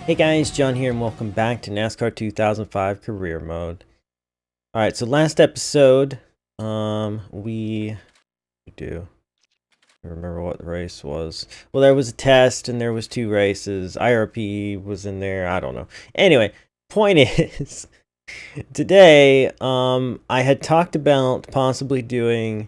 Hey guys, John here and welcome back to NASCAR 2005 Career Mode. Alright, so last episode, we do remember what the race was. Well, there was a test and there was 2 races. IRP was in there, I don't know. Anyway, point is, today, I had talked about possibly doing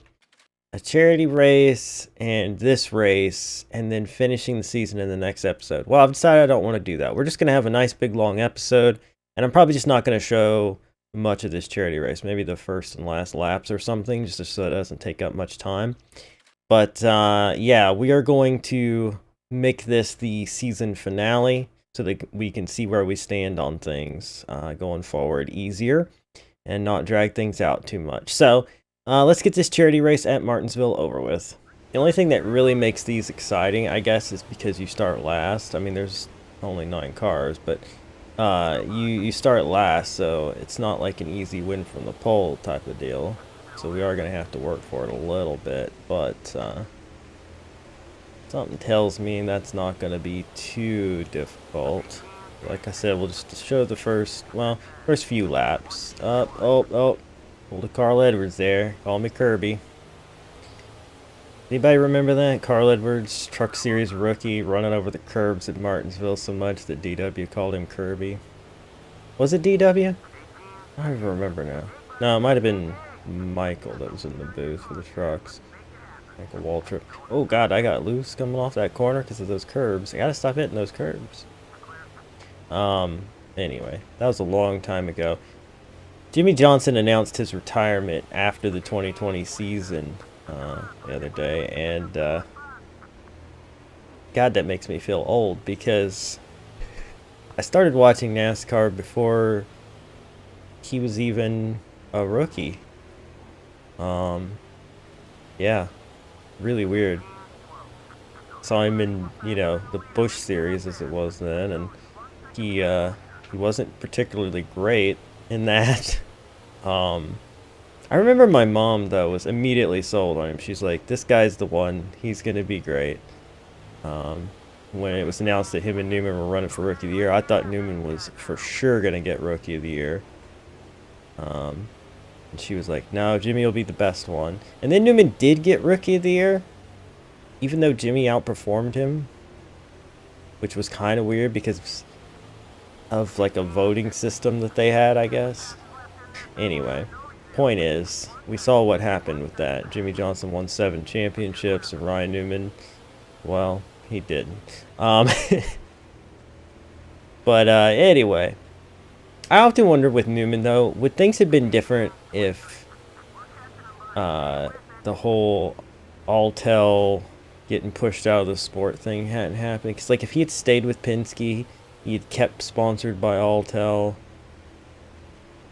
a charity race and this race and then finishing the season in the next episode. Well, I've decided I don't want to do that. We're just going to have a nice big long episode, and I'm probably just not going to show much of this charity race. Maybe the first and last laps or something, just so it doesn't take up much time. But yeah, we are going to make this the season finale so that we can see where we stand on things going forward easier and not drag things out too much. So let's get this charity race at Martinsville over with. The only thing that really makes these exciting, I guess, is because you start last. I mean, there's only 9 cars, but you start last, so it's not like an easy win from the pole type of deal. So we are going to have to work for it a little bit, but something tells me that's not going to be too difficult. Like I said, we'll just show the first few laps. Oh. Pulled a Carl Edwards there. Call me Kirby. Anybody remember that? Carl Edwards, Truck Series rookie, running over the curbs at Martinsville so much that DW called him Kirby. Was it DW? I don't even remember now. No, it might have been Michael that was in the booth for the trucks. Michael Waltrip. Oh god, I got loose coming off that corner because of those curbs. I gotta stop hitting those curbs. Anyway, that was a long time ago. Jimmy Johnson announced his retirement after the 2020 season the other day, and God, that makes me feel old because I started watching NASCAR before he was even a rookie. Yeah, really weird. Saw him in, the Busch series as it was then, and he wasn't particularly great in that. I remember my mom, though, was immediately sold on him. She's like, this guy's the one. He's going to be great. When it was announced that him and Newman were running for Rookie of the Year, I thought Newman was for sure going to get Rookie of the Year. And she was like, no, Jimmy will be the best one. And then Newman did get Rookie of the Year, even though Jimmy outperformed him, which was kind of weird because of like a voting system that they had, I guess. Anyway, point is, we saw what happened with that. Jimmy Johnson won 7 championships, and Ryan Newman, well, he didn't. But anyway, I often wonder with Newman, though, would things have been different if the whole Alltel getting pushed out of the sport thing hadn't happened? Because, like, if he had stayed with Penske, he had kept sponsored by Alltel,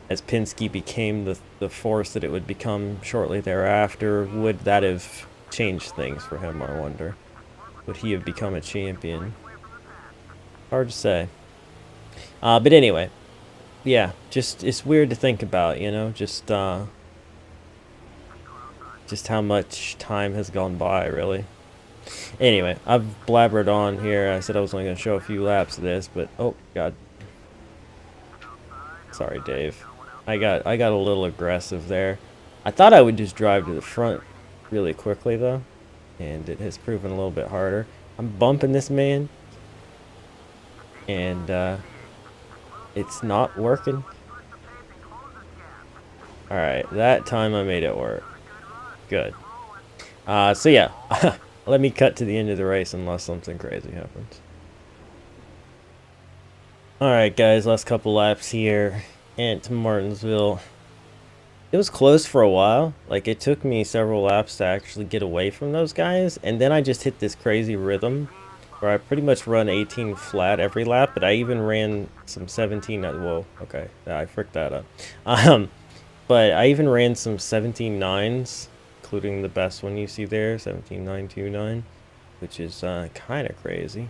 as Penske became the force that it would become shortly thereafter, would that have changed things for him, I wonder? Would he have become a champion? Hard to say. But anyway, yeah, just, it's weird to think about, just how much time has gone by, really. Anyway, I've blabbered on here. I said I was only going to show a few laps of this, but, oh, God. Sorry, Dave. I got a little aggressive there. I thought I would just drive to the front really quickly, though, and it has proven a little bit harder. I'm bumping this man, and it's not working. Alright, that time I made it work. Good. So yeah, let me cut to the end of the race unless something crazy happens. Alright guys, last couple laps here at Martinsville. It was close for a while. Like, it took me several laps to actually get away from those guys, and then I just hit this crazy rhythm where I pretty much run 18 flat every lap, but I even ran some 17. Whoa, okay, I fricked that up. But I even ran some 17.9s, including the best one you see there, 17.929, which is kind of crazy.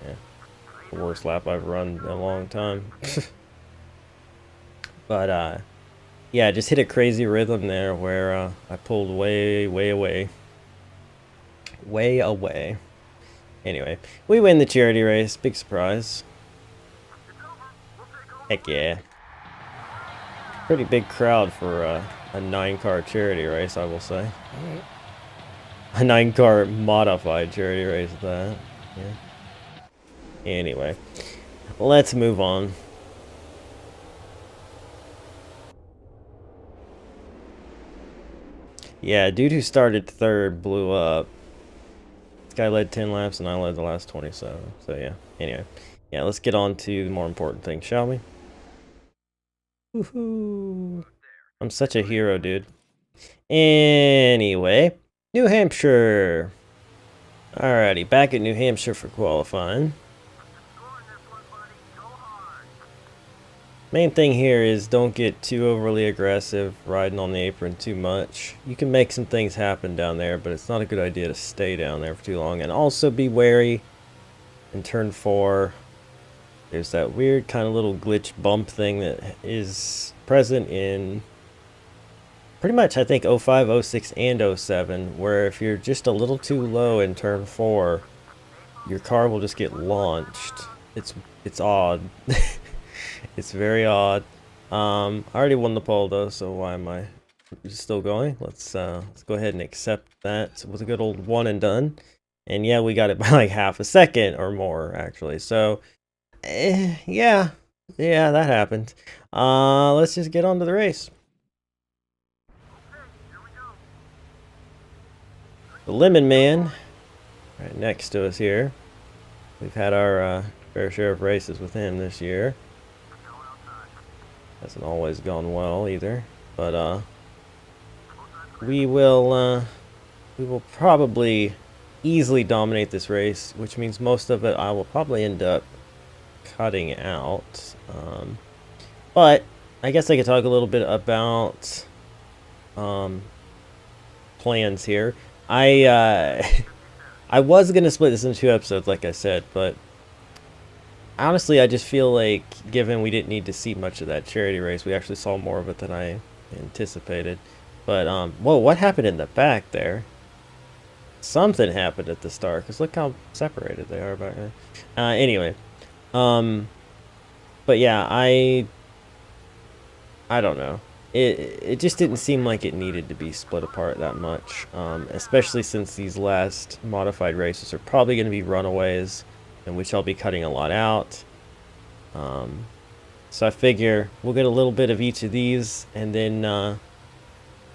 Yeah, the worst lap I've run in a long time. But yeah, just hit a crazy rhythm there where I pulled way away, Anyway, we win the charity race. Big surprise. Heck yeah. Pretty big crowd for a 9-car charity race, I will say. A 9-car modified charity race at that. Yeah. Anyway, let's move on. Yeah, dude who started third blew up. This guy led 10 laps and I led the last 27. So yeah, anyway. Yeah, let's get on to the more important thing, shall we? Woohoo! I'm such a hero, dude. Anyway, New Hampshire. Alrighty, back at New Hampshire for qualifying. Main thing here is don't get too overly aggressive, riding on the apron too much. You can make some things happen down there, but it's not a good idea to stay down there for too long. And also be wary in turn 4. There's that weird kind of little glitch bump thing that is present in pretty much, I think, 05, 06, and 07, where if you're just a little too low in turn 4, your car will just get launched. It's odd. It's very odd. I already won the pole though, so why am I still going? Let's go ahead and accept that with a good old 1 and done. And yeah, we got it by like half a second or more actually. So yeah, that happened. Let's just get on to the race. The Lemon Man, right next to us here. We've had our fair share of races with him this year. Hasn't always gone well either, but we will probably easily dominate this race, which means most of it I will probably end up cutting out. But I guess I could talk a little bit about plans here. I was gonna split this into 2 episodes, like I said, but honestly, I just feel like, given we didn't need to see much of that charity race, we actually saw more of it than I anticipated. But, whoa, what happened in the back there? Something happened at the start, because look how separated they are back there. Anyway. But yeah, I don't know. It just didn't seem like it needed to be split apart that much. Especially since these last modified races are probably going to be runaways, in which I'll be cutting a lot out. So I figure we'll get a little bit of each of these, and then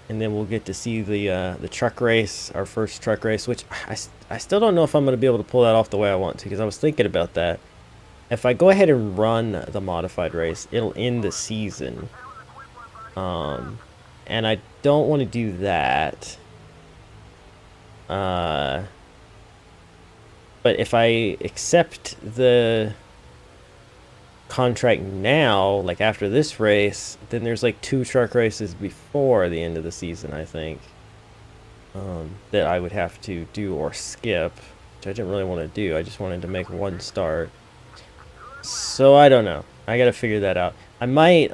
we'll get to see the truck race, our first truck race, which I still don't know if I'm going to be able to pull that off the way I want to, because I was thinking about that. If I go ahead and run the modified race, it'll end the season. And I don't want to do that. But if I accept the contract now, like after this race, then there's like 2 truck races before the end of the season, I think, that I would have to do or skip, which I didn't really want to do. I just wanted to make 1 start. So I don't know. I gotta figure that out. I might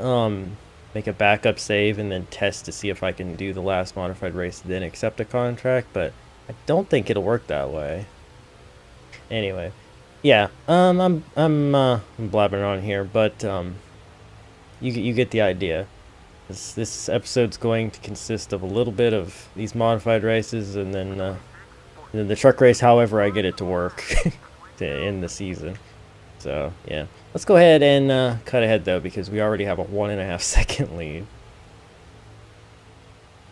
make a backup save and then test to see if I can do the last modified race, then accept a contract, but I don't think it'll work that way. Anyway, yeah, I'm blabbering on here, but you get the idea. This episode's going to consist of a little bit of these modified races, and then the truck race, however I get it to work to end the season. So yeah, let's go ahead and cut ahead though, because we already have a 1.5 second lead.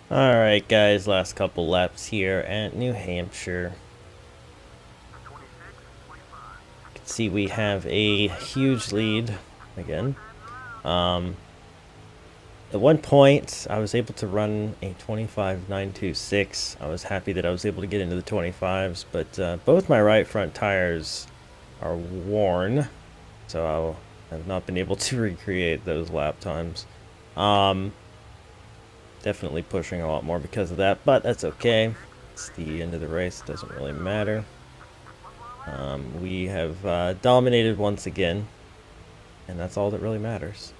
All right, guys, last couple laps here at New Hampshire. See, we have a huge lead again. At one point I was able to run a 25.926. I was happy that I was able to get into the 25s, but both my right front tires are worn, so I have not been able to recreate those lap times. Definitely pushing a lot more because of that, but that's okay. It's the end of the race, it doesn't really matter. We have dominated once again, and that's all that really matters.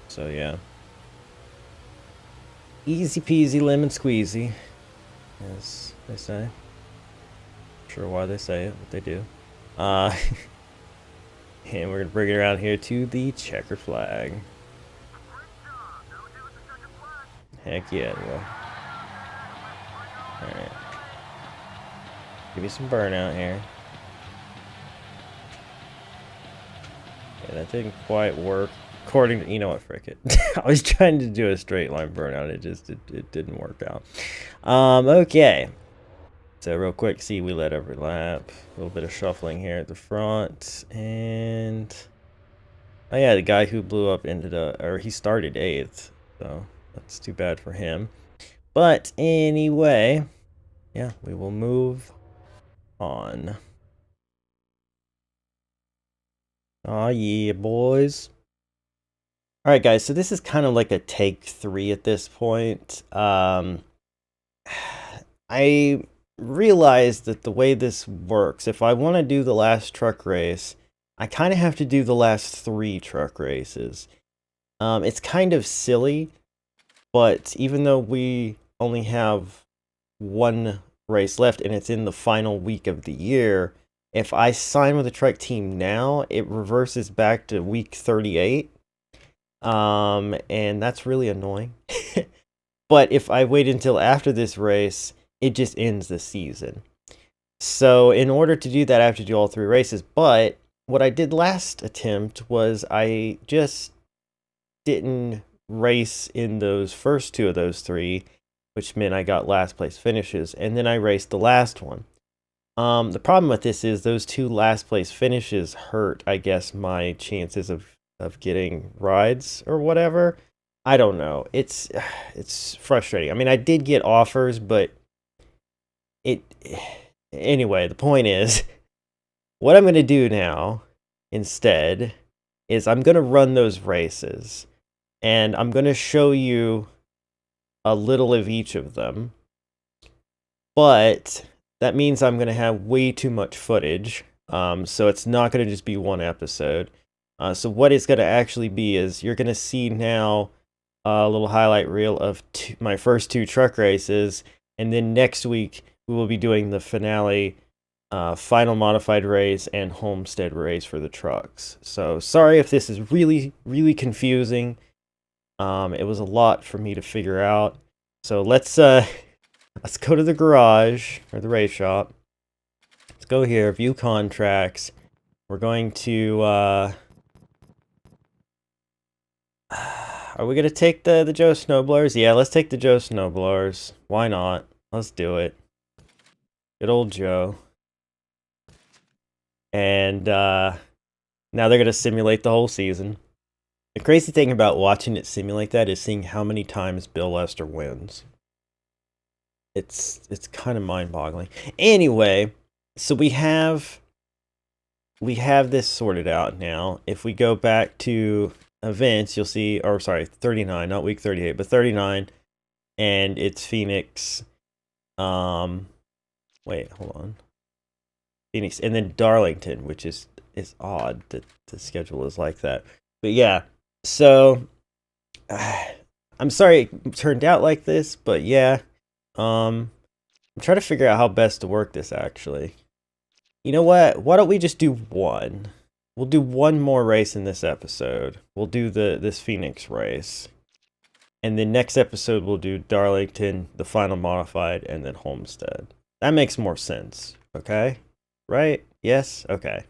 So yeah, easy peasy lemon squeezy, as they say. Sure why they say it, but they do. And we're gonna bring it around here to the checker flag. Heck yeah, it will. Alright. Give me some burnout here. Yeah, that didn't quite work. According to, you know what, frick it. I was trying to do a straight line burnout, it didn't work out. Okay. So real quick, see, we let overlap. A little bit of shuffling here at the front. And oh yeah, the guy who blew up ended up, or he started 8th. So that's too bad for him. But anyway, yeah, we will move on. Oh yeah, boys. Alright guys, so this is kind of like a take 3 at this point. I realized that the way this works, if I want to do the last truck race, I kind of have to do the last 3 truck races. It's kind of silly, but even though we only have 1 race left and it's in the final week of the year, if I sign with a truck team now, it reverses back to week 38. And that's really annoying. But if I wait until after this race, it just ends the season. So in order to do that, I have to do all 3 races. But what I did last attempt was I just didn't race in those first 2 of those 3, which meant I got last place finishes, and then I raced the last one. The problem with this is those 2 last place finishes hurt, I guess, my chances of getting rides or whatever. I don't know. It's frustrating. I mean, I did get offers, but anyway, the point is, what I'm going to do now instead is I'm going to run those races, and I'm going to show you a little of each of them, but that means I'm going to have way too much footage, so it's not going to just be 1 episode. So what it's going to actually be is you're going to see now a little highlight reel of my first 2 truck races, and then next week we will be doing the finale, final modified race and homestead race for the trucks. So sorry if this is really, really confusing. It was a lot for me to figure out. So let's go to the garage or the race shop. Let's go here, view contracts. We're going to are we gonna take the Joe Snowblowers? Yeah, let's take the Joe Snowblowers. Why not? Let's do it. Good old Joe. And now they're gonna simulate the whole season. The crazy thing about watching it simulate that is seeing how many times Bill Lester wins. It's kind of mind-boggling. Anyway, so we have this sorted out now. If we go back to events, you'll see, or sorry, 39, not week 38, but 39, and it's Phoenix. Wait, hold on. Phoenix, and then Darlington, which is odd that the schedule is like that. But yeah, so I'm sorry it turned out like this, but yeah. I'm trying to figure out how best to work this, actually. You know what? Why don't we just do 1? We'll do 1 more race in this episode. We'll do this Phoenix race. And then next episode, we'll do Darlington, the final modified, and then Homestead. That makes more sense, okay? Right? Yes? Okay.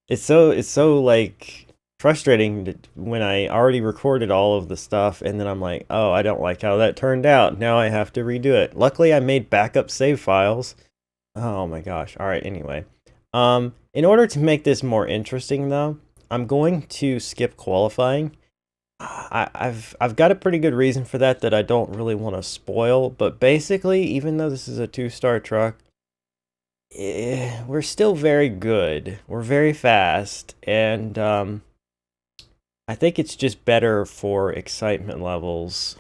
It's so like frustrating when I already recorded all of the stuff and then I'm like, oh, I don't like how that turned out. Now I have to redo it. Luckily, I made backup save files. Oh my gosh. All right, anyway. In order to make this more interesting though, I'm going to skip qualifying. I've got a pretty good reason for that I don't really want to spoil, but basically, even though this is a 2-star truck, we're still very good. We're very fast, and I think it's just better for excitement levels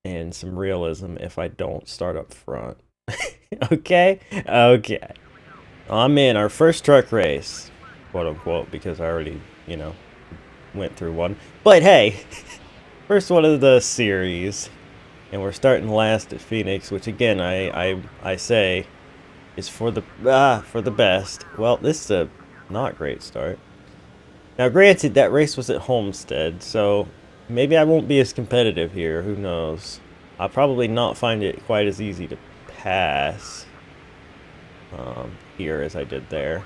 and some realism if I don't start up front. Okay? Okay. I'm in our first truck race, quote unquote, because I already, went through one. But hey, first one of the series. And we're starting last at Phoenix, which again I say is for the best. Well, this is a not great start. Now, granted, that race was at Homestead, so maybe I won't be as competitive here. Who knows? I'll probably not find it quite as easy to pass here as I did there.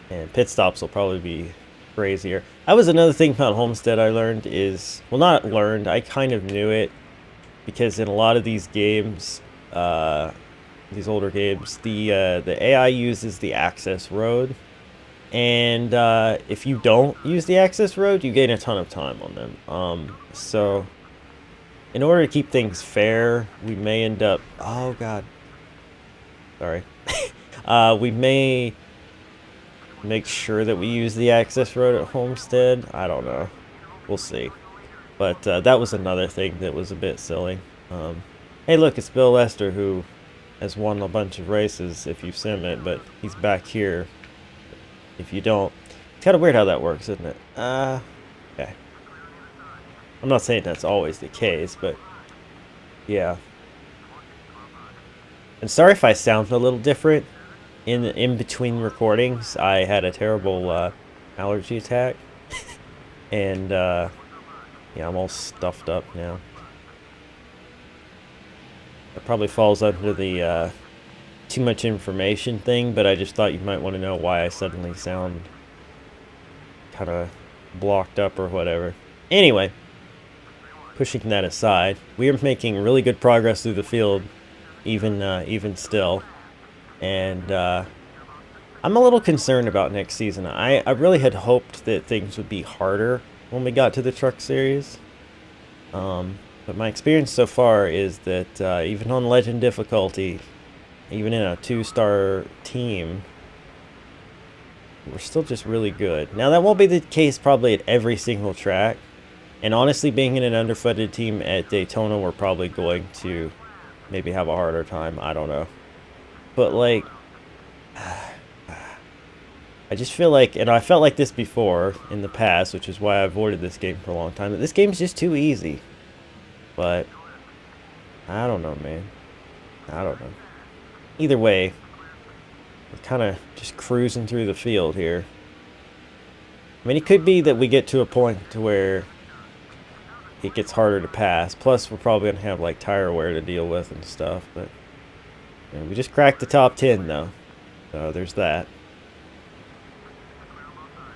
And pit stops will probably be crazier. That was another thing about Homestead I learned is, well, not learned, I kind of knew it, because in a lot of these games, these older games, the AI uses the access road, and if you don't use the access road, you gain a ton of time on them. So in order to keep things fair, we may end up, oh god, sorry, we may make sure that we use the access road at Homestead. I don't know, we'll see. But that was another thing that was a bit silly. Hey, look, it's Bill Lester, who has won a bunch of races if you sim it, but he's back here if you don't. It's kind of weird how that works, isn't it? Okay. I'm not saying that's always the case, but yeah. And sorry if I sound a little different. In between recordings, I had a terrible allergy attack. And yeah, I'm all stuffed up now. It probably falls under the too much information thing, but I just thought you might want to know why I suddenly sound kind of blocked up or whatever. Anyway, pushing that aside, we are making really good progress through the field, even still, and I'm a little concerned about next season. I really had hoped that things would be harder when we got to the Truck Series. But my experience so far is that even on Legend difficulty, even in a 2-star team, we're still just really good. Now, that won't be the case probably at every single track. And honestly, being in an underfunded team at Daytona, we're probably going to maybe have a harder time. I don't know. But, like, I just feel like, and I felt like this before in the past, which is why I avoided this game for a long time, that this game's just too easy. But I don't know, man. I don't know. Either way, we're kind of just cruising through the field here. I mean, it could be that we get to a point to where it gets harder to pass. Plus, we're probably going to have, like, tire wear to deal with and stuff. But you know, we just cracked the top 10, though. So there's that.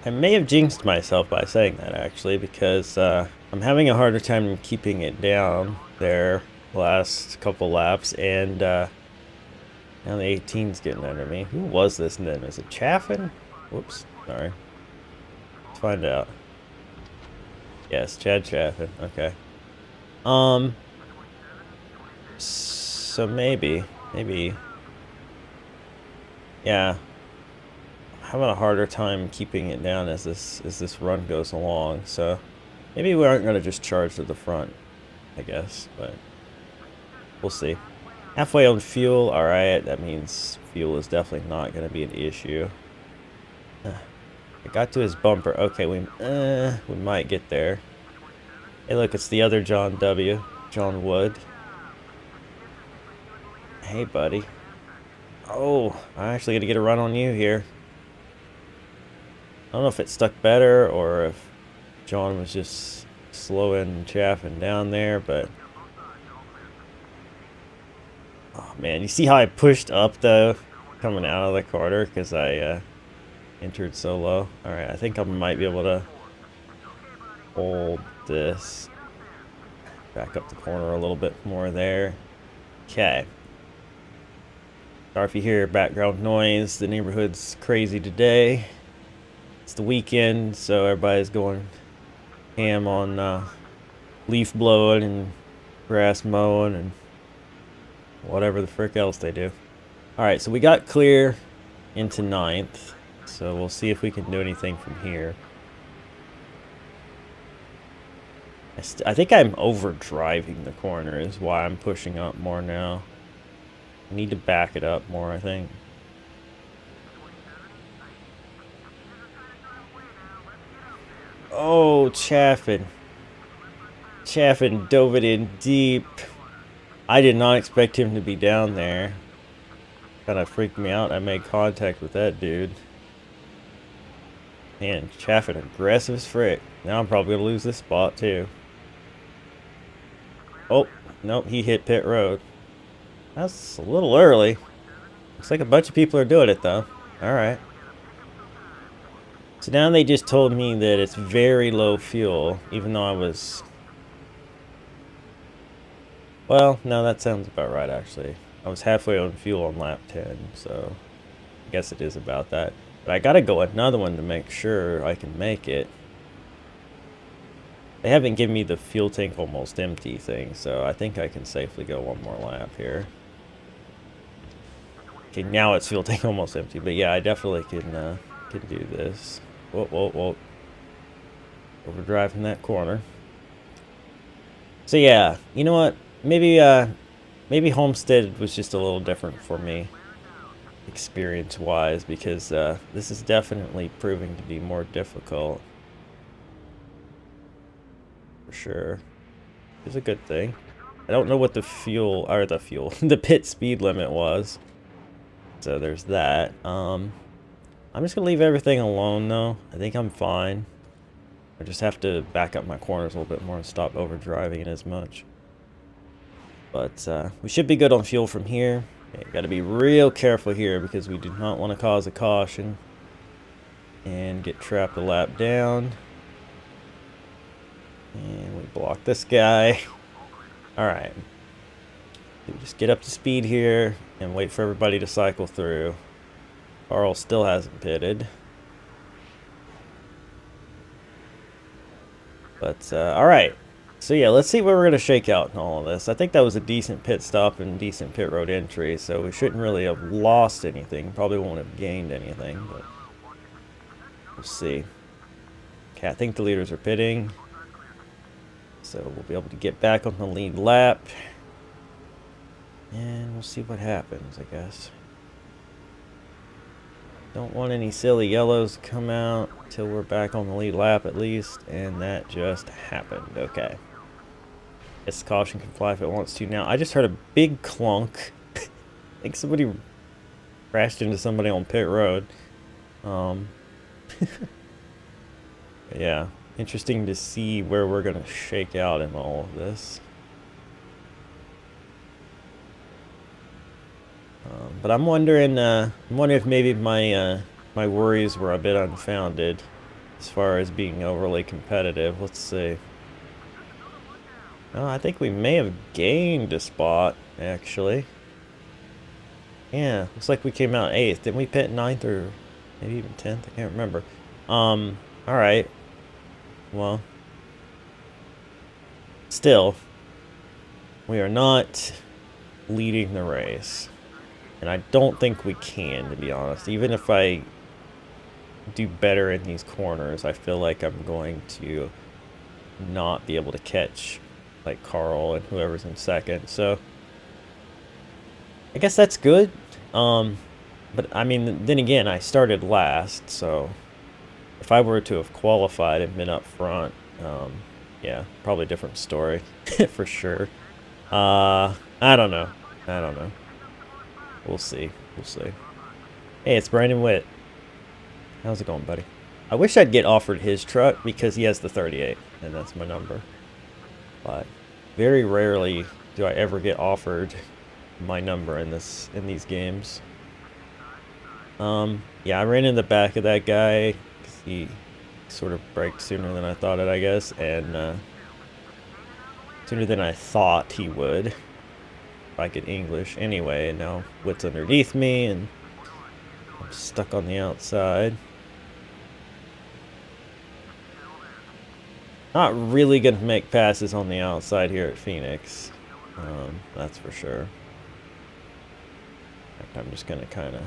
I may have jinxed myself by saying that, actually, because I'm having a harder time keeping it down there last couple laps, and now the 18's getting under me. Who was this then? Is it Chaffin? Whoops, sorry. Let's find out. Yes, Chad Chaffin. Okay. So maybe, yeah. I'm having a harder time keeping it down as this run goes along. So maybe we aren't gonna just charge to the front, I guess, but we'll see. Halfway on fuel, all right. That means fuel is definitely not gonna be an issue. I got to his bumper. Okay, we might get there. Hey, look, it's the other John W. John Wood. Hey, buddy. Oh, I'm actually gonna get a run on you here. I don't know if it stuck better or if John was just slowing Chaffin down there, but oh man, you see how I pushed up though, coming out of the corner because I entered so low. All right, I think I might be able to hold this. Back up the corner a little bit more there. Okay. Sorry if you hear background noise. The neighborhood's crazy today. It's the weekend, so everybody's going ham on leaf blowing and grass mowing and whatever the frick else they do. Alright, so we got clear into 9th, so we'll see if we can do anything from here. I think I'm overdriving the corner is why I'm pushing up more now. I need to back it up more, I think. Oh, Chaffin. Chaffin dove it in deep. I did not expect him to be down there. Kind of freaked me out. I made contact with that dude. Man, Chaffin aggressive as frick. Now I'm probably gonna lose this spot too. Oh, nope, he hit pit road. That's a little early. Looks like a bunch of people are doing it though. Alright. So now they just told me that it's very low fuel, even though I was... Well, no, that sounds about right actually. I was halfway on fuel on lap 10, so I guess it is about that. But I gotta go another one to make sure I can make it. They haven't given me the fuel tank almost empty thing, so I think I can safely go one more lap here. Okay, now it's fuel tank almost empty, but yeah, I definitely can do this. Whoa, whoa, whoa. Overdrive in that corner. So yeah, you know what? Maybe Homestead was just a little different for me, experience-wise, because this is definitely proving to be more difficult. For sure. It's a good thing. I don't know what the the pit speed limit was. So there's that. I'm just gonna leave everything alone though. I think I'm fine. I just have to back up my corners a little bit more and stop overdriving it as much. But we should be good on fuel from here. Okay, gotta be real careful here because we do not want to cause a caution and get trapped a lap down. And we block this guy. Alright. Just get up to speed here and wait for everybody to cycle through. Carl still hasn't pitted. But, alright. So yeah, let's see where we're going to shake out in all of this. I think that was a decent pit stop and decent pit road entry, so we shouldn't really have lost anything. Probably won't have gained anything, but we'll see. Okay, I think the leaders are pitting. So we'll be able to get back on the lead lap. And we'll see what happens, I guess. Don't want any silly yellows to come out until we're back on the lead lap at least. And that just happened. Okay. Guess caution can fly if it wants to now. I just heard a big clunk. I think somebody crashed into somebody on pit road. Yeah. Interesting to see where we're going to shake out in all of this. But I'm wondering if maybe my my worries were a bit unfounded as far as being overly competitive. Let's see. Oh, I think we may have gained a spot, actually. Yeah, looks like we came out 8th. Didn't we pit 9th or maybe even 10th? I can't remember. Alright. Well, still, we are not leading the race. And I don't think we can, to be honest. Even if I do better in these corners, I feel like I'm going to not be able to catch, like, Carl and whoever's in second. So, I guess that's good. But, I mean, then again, I started last, so... If I were to have qualified and been up front, yeah, probably a different story, for sure. I don't know. We'll see. Hey, it's Brandon Witt. How's it going, buddy? I wish I'd get offered his truck because he has the 38, and that's my number. But very rarely do I ever get offered my number in these games. Yeah, I ran in the back of that guy. He sort of braked sooner than I thought it, I guess, and sooner than I thought he would. If I could English anyway, and now Witt's underneath me, and I'm stuck on the outside. Not really going to make passes on the outside here at Phoenix, that's for sure. In fact, I'm just going to kind of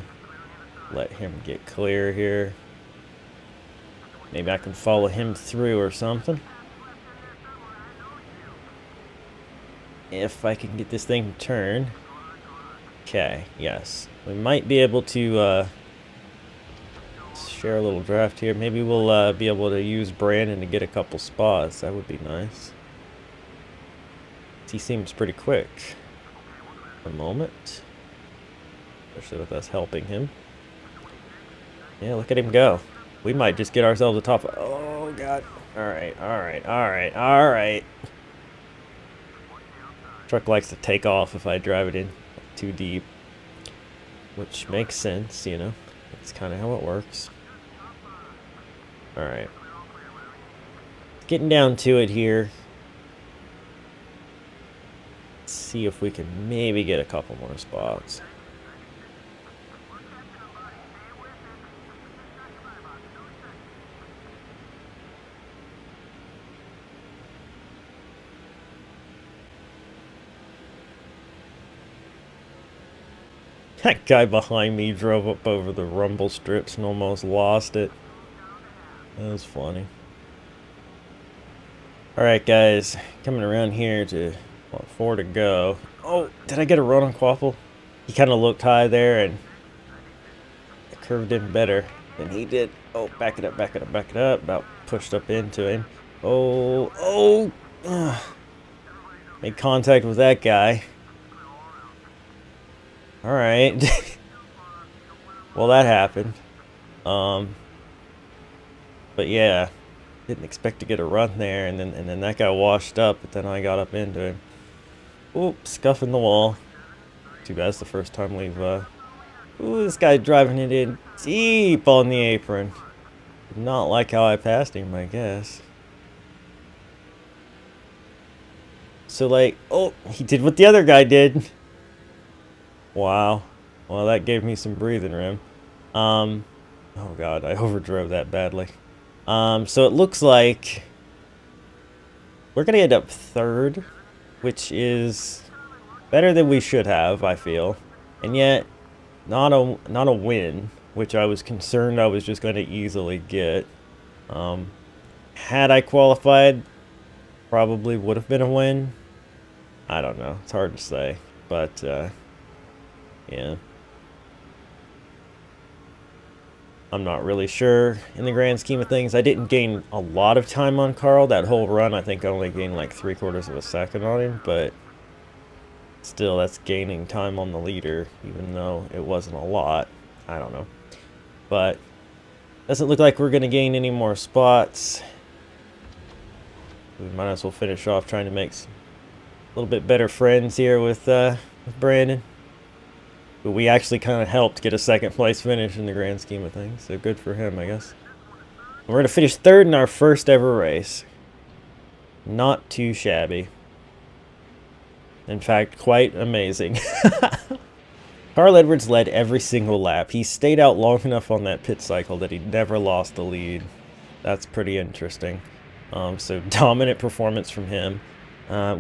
let him get clear here. Maybe I can follow him through or something. If I can get this thing to turn. Okay, yes. We might be able to share a little draft here. Maybe we'll be able to use Brandon to get a couple spots. That would be nice. He seems pretty quick. a moment. Especially with us helping him. Yeah, look at him go. We might just get ourselves a top. Oh, God. Alright, alright, alright, alright. Truck likes to take off if I drive it in too deep. Which makes sense, you know. That's kind of how it works. Alright. Getting down to it here. Let's see if we can maybe get a couple more spots. That guy behind me drove up over the rumble strips and almost lost it. That was funny. Alright guys, coming around here to 4 to go. Oh, did I get a run on Quaffle? He kind of looked high there and I curved in better than he did. Oh, back it up, back it up, back it up. About pushed up into him. Oh, made contact with that guy. Alright. Well, that happened. But yeah, didn't expect to get a run there, and then that guy washed up, but then I got up into him. Oop, scuffing the wall. Too bad it's the first time we've, Ooh, this guy driving it in deep on the apron. Did not like how I passed him, I guess. So, like, oh, he did what the other guy did. Wow. Well, that gave me some breathing room. Oh god, I overdrove that badly. So it looks like we're gonna end up 3rd, which is better than we should have, I feel. And yet, not a win, which I was concerned I was just gonna easily get. Had I qualified, probably would have been a win. I don't know, it's hard to say, but yeah. I'm not really sure in the grand scheme of things. I didn't gain a lot of time on Carl. That whole run, I think I only gained like 3/4 of a second on him, but still, that's gaining time on the leader, even though it wasn't a lot. I don't know. But doesn't look like we're going to gain any more spots. We might as well finish off trying to make a little bit better friends here with Brandon. But we actually kind of helped get a 2nd place finish in the grand scheme of things, so good for him, I guess. We're going to finish 3rd in our first ever race. Not too shabby. In fact, quite amazing. Carl Edwards led every single lap. He stayed out long enough on that pit cycle that he never lost the lead. That's pretty interesting. So dominant performance from him.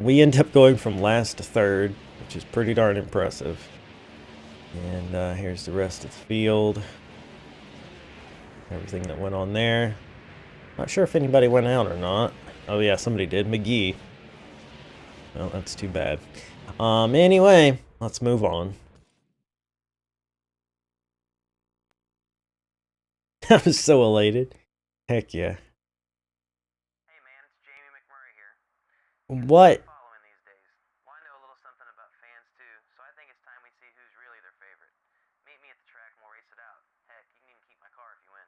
We end up going from last to 3rd, which is pretty darn impressive. And here's the rest of the field. Everything that went on there. Not sure if anybody went out or not. Oh yeah, somebody did. McGee. Well, that's too bad. Anyway, let's move on. I was so elated. Heck yeah. Hey man, it's Jamie McMurray here. What? Following these days. Well, I know a little something about fans too, so I think it's time we see who's really their favorite. Meet me at the track and we'll race it out. Heck, you can even keep my car if you win.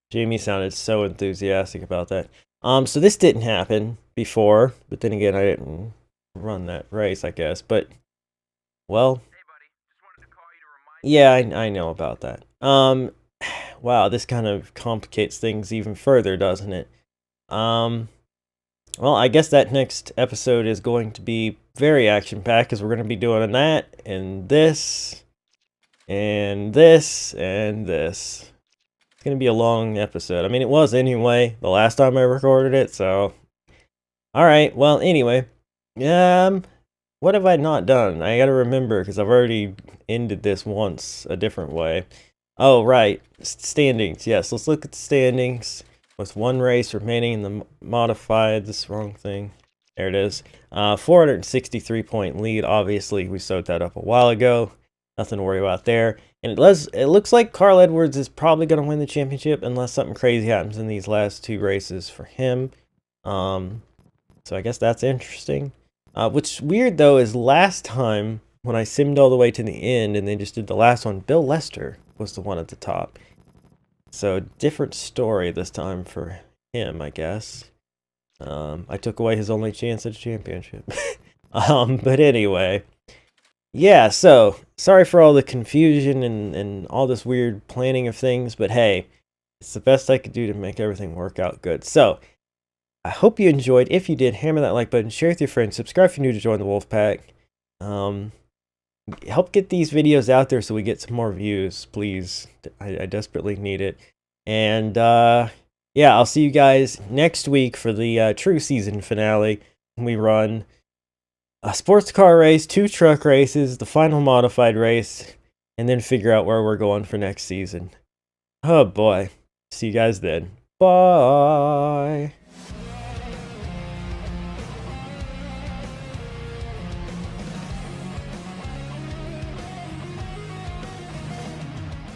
Jamie sounded so enthusiastic about that. So this didn't happen before, but then again, I didn't run that race, I guess. But, well, Hey buddy, just wanted to call you to remind you. yeah, I know about that. Wow, this kind of complicates things even further, doesn't it? Well, I guess that next episode is going to be very action-packed, because we're going to be doing that, and this, and this, and this. It's going to be a long episode. I mean, it was anyway, the last time I recorded it, so... Alright, well, anyway. What have I not done? I gotta remember, because I've already ended this once a different way. Oh, right. Standings. Yes, let's look at the standings. With 1 race remaining in the modified. This wrong thing. There it is. 463-point lead. Obviously, we sewed that up a while ago. Nothing to worry about there. And it looks like Carl Edwards is probably going to win the championship unless something crazy happens in these last 2 races for him. So I guess that's interesting. What's weird though is last time when I simmed all the way to the end and they just did the last one, Bill Lester was the one at the top. So different story this time for him, I guess. I took away his only chance at a championship. But anyway, yeah, so sorry for all the confusion and all this weird planning of things, but hey, it's the best I could do to make everything work out good. So I hope you enjoyed. If you did, hammer that like button, share with your friends, subscribe if you're new to join the Wolfpack. Help get these videos out there so we get some more views, please. I desperately need it. And yeah, I'll see you guys next week for the true season finale. We run a sports car race, 2 truck races, the final modified race, and then figure out where we're going for next season. Oh boy. See you guys then. Bye.